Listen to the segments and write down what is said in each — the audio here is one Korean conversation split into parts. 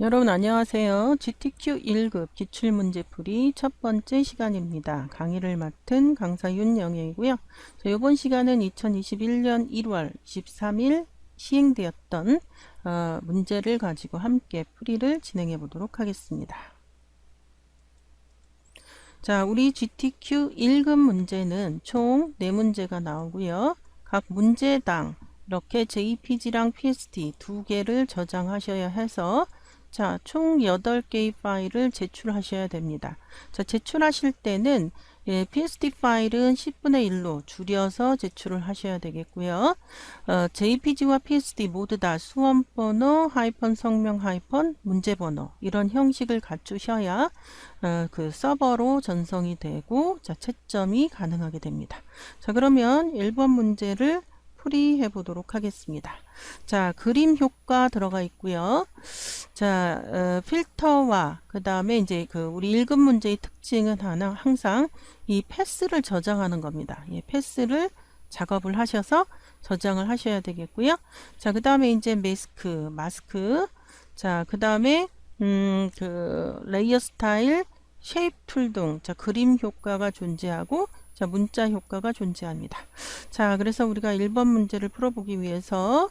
여러분 안녕하세요. GTQ 1급 기출문제풀이 첫 번째 시간입니다. 강의를 맡은 강사 윤영애이고요. 이번 시간은 2021년 1월 23일 시행되었던 문제를 가지고 함께 풀이를 진행해 보도록 하겠습니다. 자, 우리 GTQ 1급 문제는 총 4문제가 나오고요. 각 문제당 이렇게 JPG랑 PSD 두 개를 저장하셔야 해서 자, 총 8개의 파일을 제출하셔야 됩니다. 자, 제출하실 때는 PSD 파일은 10분의 1로 줄여서 제출을 하셔야 되겠고요. JPG와 PSD 모두 다 수험번호, 하이펀 성명, 하이펀 문제번호 이런 형식을 갖추셔야 그 서버로 전송이 되고 자, 채점이 가능하게 됩니다. 자, 그러면 1번 문제를 풀이해 보도록 하겠습니다. 자, 그림 효과 들어가 있고요. 자, 필터와 그 다음에 이제 우리 1급 문제의 특징은 항상 이 패스를 저장하는 겁니다. 예, 패스를 작업을 하셔서 저장을 하셔야 되겠고요. 자, 그 다음에 이제 마스크. 자, 그 다음에 레이어 스타일, 쉐입 툴 등 자, 그림 효과가 존재하고 자, 문자 효과가 존재합니다. 자, 그래서 우리가 1번 문제를 풀어보기 위해서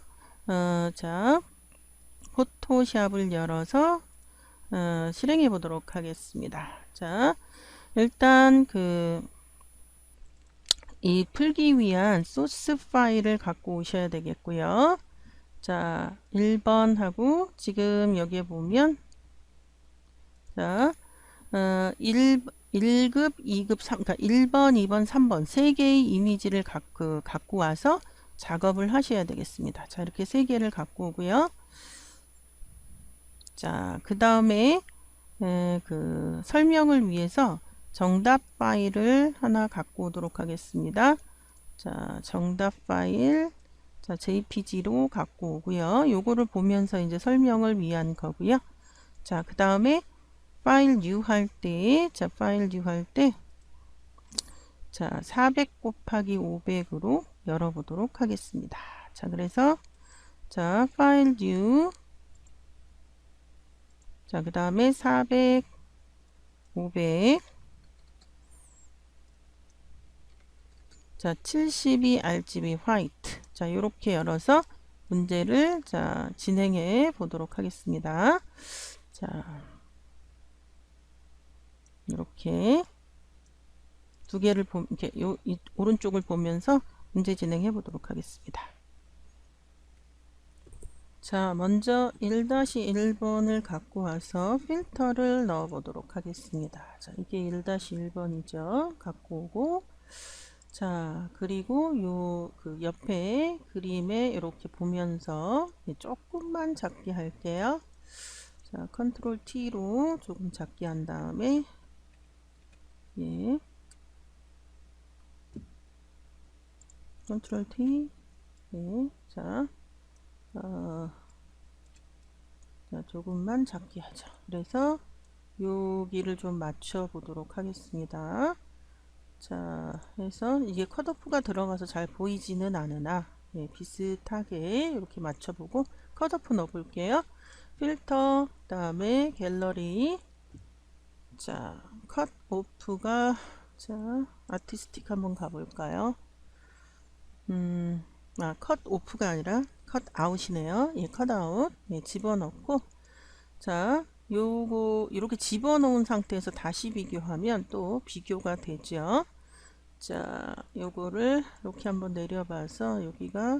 자, 포토샵을 열어서 실행해 보도록 하겠습니다. 자, 일단 이 풀기 위한 소스 파일을 갖고 오셔야 되겠고요. 자, 1번하고 지금 여기에 보면 자, 1급, 2급, 3, 그러니까 1번, 2번, 3번 세 개의 이미지를 갖고 와서 작업을 하셔야 되겠습니다. 자, 이렇게 세 개를 갖고 오고요. 자, 그 다음에 설명을 위해서 정답 파일을 하나 갖고 오도록 하겠습니다. 자, 정답 파일 자, JPG로 갖고 오고요. 요거를 보면서 이제 설명을 위한 거고요. 자, 그 다음에 파일 뉴 할 때, 자, 파일 뉴 할 때, 자, 400 곱하기 500으로 열어보도록 하겠습니다. 자, 그래서, 자, 파일 뉴, 자, 그 다음에 400, 500, 자, 72 RGB 화이트. 자, 이렇게 열어서 문제를, 자, 진행해 보도록 하겠습니다. 자, 이렇게 두 개를 이렇게 오른쪽을 보면서 문제 진행해 보도록 하겠습니다. 자, 먼저 1-1번을 갖고 와서 필터를 넣어 보도록 하겠습니다. 자, 이게 1-1번이죠. 갖고 오고 자, 그리고 옆에 그림에 이렇게 보면서 조금만 작게 할게요. 자, 컨트롤 T로 조금 작게 한 다음에 예. 컨트롤 T 예. 자, 자, 조금만 작게 하죠. 그래서 여기를 좀 맞춰 보도록 하겠습니다. 자, 해서 이게 컷오프가 들어가서 잘 보이지는 않으나 예, 비슷하게 이렇게 맞춰보고 컷오프 넣어 볼게요. 필터, 그 다음에 갤러리. 자, 컷오프가 자, 아티스틱 한번 가볼까요? 컷오프가 아니라 컷아웃이네요. 예, 컷아웃. 예, 집어넣고 자, 요거 이렇게 집어넣은 상태에서 다시 비교하면 또 비교가 되죠. 자, 요거를 이렇게 한번 내려봐서 여기가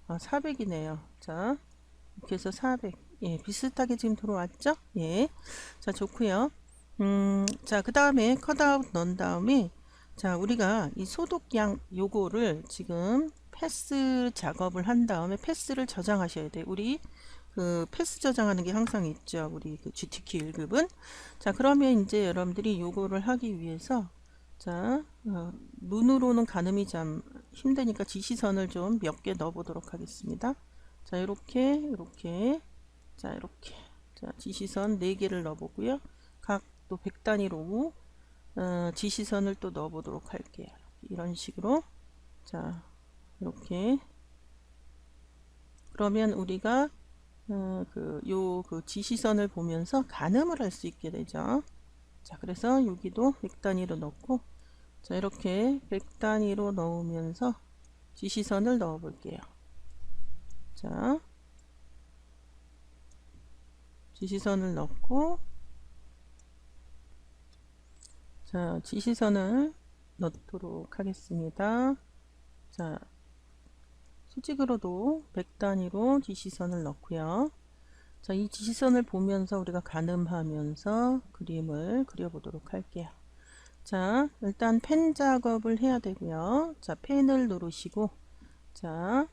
400이네요. 자, 이렇게 해서 400. 예, 비슷하게 지금 들어왔죠? 예. 자, 좋고요. 자, 그 다음에 컷아웃 넣은 다음에 자, 우리가 이 소독양 요거를 지금 패스 작업을 한 다음에 패스를 저장하셔야 돼요. 우리 패스 저장하는 게 항상 있죠. 우리 GTQ 1급은. 자, 그러면 이제 여러분들이 요거를 하기 위해서 자, 눈으로는 가늠이 좀 힘드니까 지시선을 좀 몇 개 넣어 보도록 하겠습니다. 자, 이렇게 자, 이렇게 자, 지시선 4개를 넣어 보고요. 각도 100단위로 지시선을 또 넣어 보도록 할게요. 이런 식으로 자, 이렇게 그러면 우리가 그 지시선을 보면서 가늠을 할 수 있게 되죠. 자, 그래서 여기도 100단위로 넣고, 자, 이렇게 100단위로 넣으면서 지시선을 넣어 볼게요. 자, 지시선을 넣고, 자, 지시선을 넣도록 하겠습니다. 자, 수직으로도 100단위로 지시선을 넣고요. 자, 이 지시선을 보면서 우리가 가늠하면서 그림을 그려보도록 할게요. 자, 일단 펜 작업을 해야 되고요. 자, 펜을 누르시고, 자,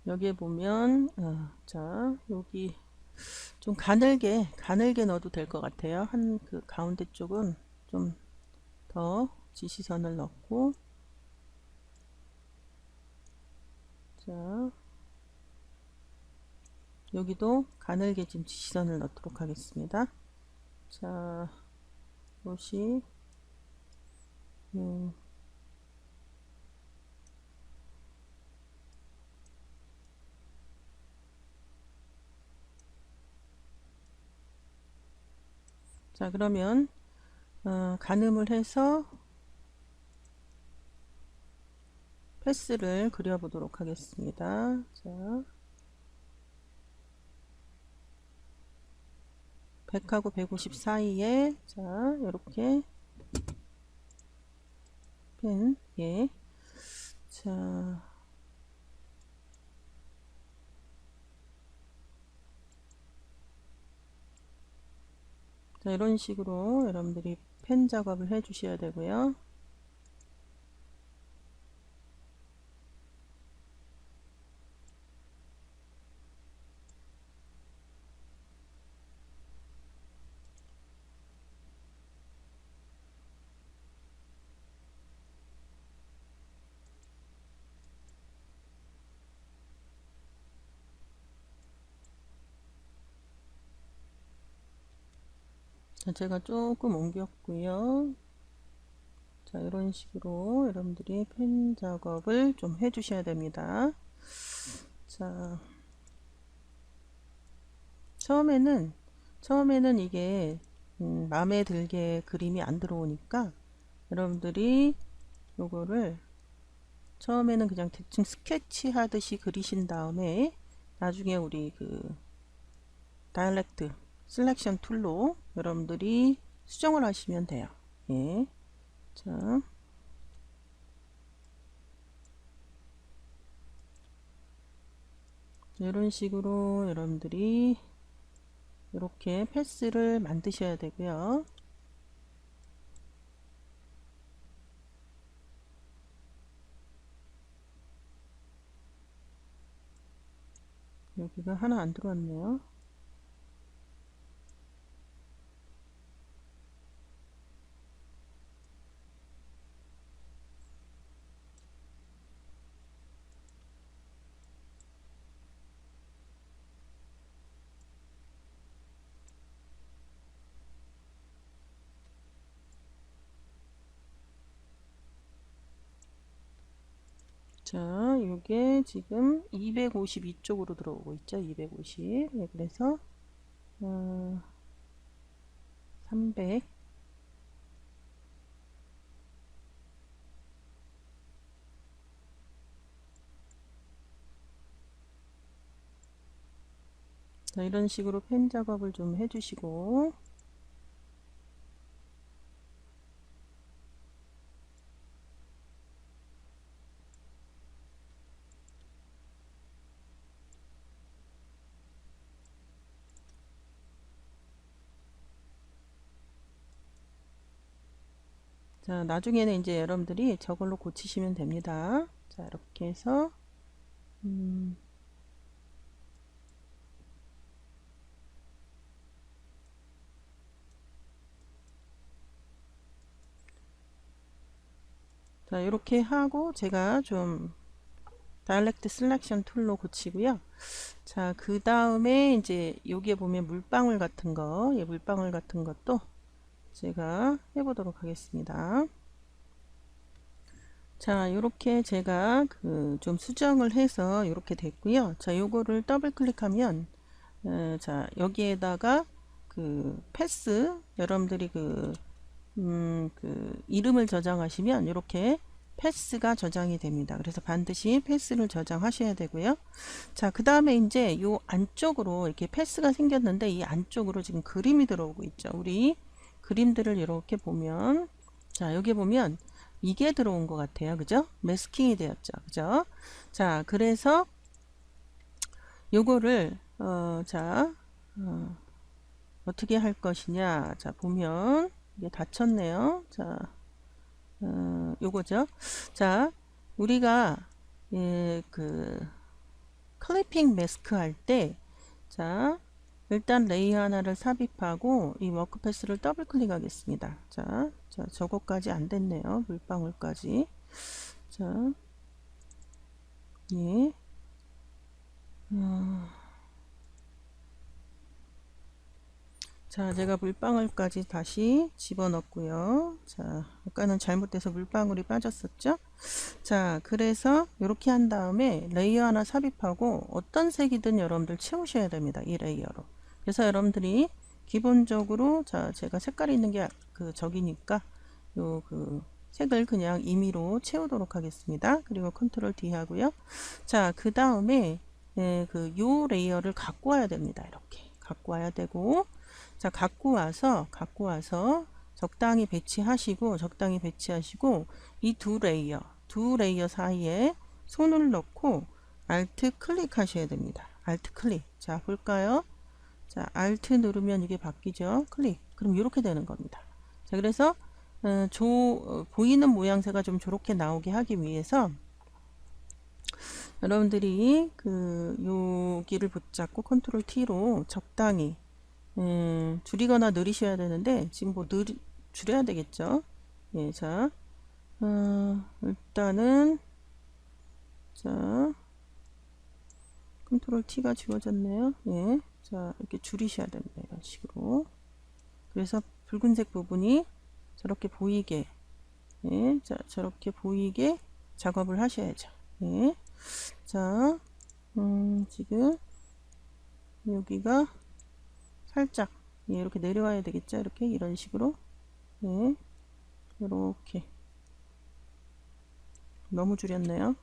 여기에 보면, 자, 여기 좀 가늘게 넣어도 될 것 같아요. 그 가운데 쪽은 좀 더 지시선을 넣고, 자, 여기도 가늘게 지금 지시선을 넣도록 하겠습니다. 자, 이것이 자, 그러면 가늠을 해서 패스를 그려보도록 하겠습니다. 자, 100하고 150 사이에, 자, 이렇게 펜, 예. 자, 자, 이런 식으로 여러분들이 펜 작업을 해 주셔야 되고요. 자, 제가 조금 옮겼고요. 자, 이런 식으로 여러분들이 펜 작업을 좀 해 주셔야 됩니다. 자, 처음에는 이게 마음에 들게 그림이 안 들어오니까 여러분들이 요거를 처음에는 그냥 대충 스케치 하듯이 그리신 다음에 나중에 우리 그 다이렉트 셀렉션 툴로 여러분들이 수정을 하시면 돼요. 예. 자, 이런 식으로 여러분들이 이렇게 패스를 만드셔야 되고요. 여기가 하나 안 들어왔네요. 자, 요게 지금 250 이쪽으로 들어오고 있죠. 250. 네, 그래서 300. 자, 이런 식으로 펜 작업을 좀 해주시고, 자, 나중에는 이제 여러분들이 저걸로 고치시면 됩니다. 자, 이렇게 해서 자, 이렇게 하고 제가 좀 다이렉트 셀렉션 툴로 고치고요. 자, 그 다음에 이제 여기에 보면 물방울 같은 거, 예, 물방울 같은 것도 제가 해보도록 하겠습니다. 자, 이렇게 제가 좀 수정을 해서 이렇게 됐고요. 자, 요거를 더블 클릭하면 자, 여기에다가 패스 여러분들이 이름을 저장하시면 이렇게 패스가 저장이 됩니다. 그래서 반드시 패스를 저장하셔야 되고요. 자, 그 다음에 이제 요 안쪽으로 이렇게 패스가 생겼는데 이 안쪽으로 지금 그림이 들어오고 있죠. 우리 그림들을 이렇게 보면 자, 여기 보면 이게 들어온 것 같아요. 그죠? 매스킹이 되었죠. 그죠? 자, 그래서 요거를 어떻게 할 것이냐. 자, 보면 이게 닫혔네요. 자, 요거죠. 자, 우리가 클리핑 매스크 할 때, 자, 일단 레이어 하나를 삽입하고 이 워크패스를 더블 클릭하겠습니다. 자, 저거까지 안 됐네요. 물방울까지. 자, 예. 자, 제가 물방울까지 다시 집어넣고요. 자, 아까는 잘못돼서 물방울이 빠졌었죠? 자, 그래서 이렇게 한 다음에 레이어 하나 삽입하고 어떤 색이든 여러분들 채우셔야 됩니다. 이 레이어로. 그래서 여러분들이 기본적으로 자, 제가 색깔이 있는 게 저기니까 요 색을 그냥 임의로 채우도록 하겠습니다. 그리고 컨트롤 D 하고요. 자, 그 다음에 요 레이어를 갖고 와야 됩니다. 이렇게 갖고 와야 되고 자, 갖고 와서 적당히 배치하시고 이 두 레이어 사이에 손을 넣고 Alt 클릭하셔야 됩니다. Alt 클릭. 자, 볼까요? 자, Alt 누르면 이게 바뀌죠. 클릭. 그럼 이렇게 되는 겁니다. 자, 그래서 보이는 모양새가 좀 저렇게 나오게 하기 위해서 여러분들이 여기를 붙잡고 컨트롤 T로 적당히 줄이거나 늘리셔야 되는데 지금 뭐 줄여야 되겠죠. 예, 자, 일단은 자, 컨트롤 T가 지워졌네요. 예, 자, 이렇게 줄이셔야 됩니다. 이런 식으로. 그래서 붉은색 부분이 저렇게 보이게, 예, 자, 저렇게 보이게 작업을 하셔야죠. 예, 자, 지금 여기가 살짝 예, 이렇게 내려와야 되겠죠. 이렇게 이런 식으로 예, 이렇게 너무 줄였네요.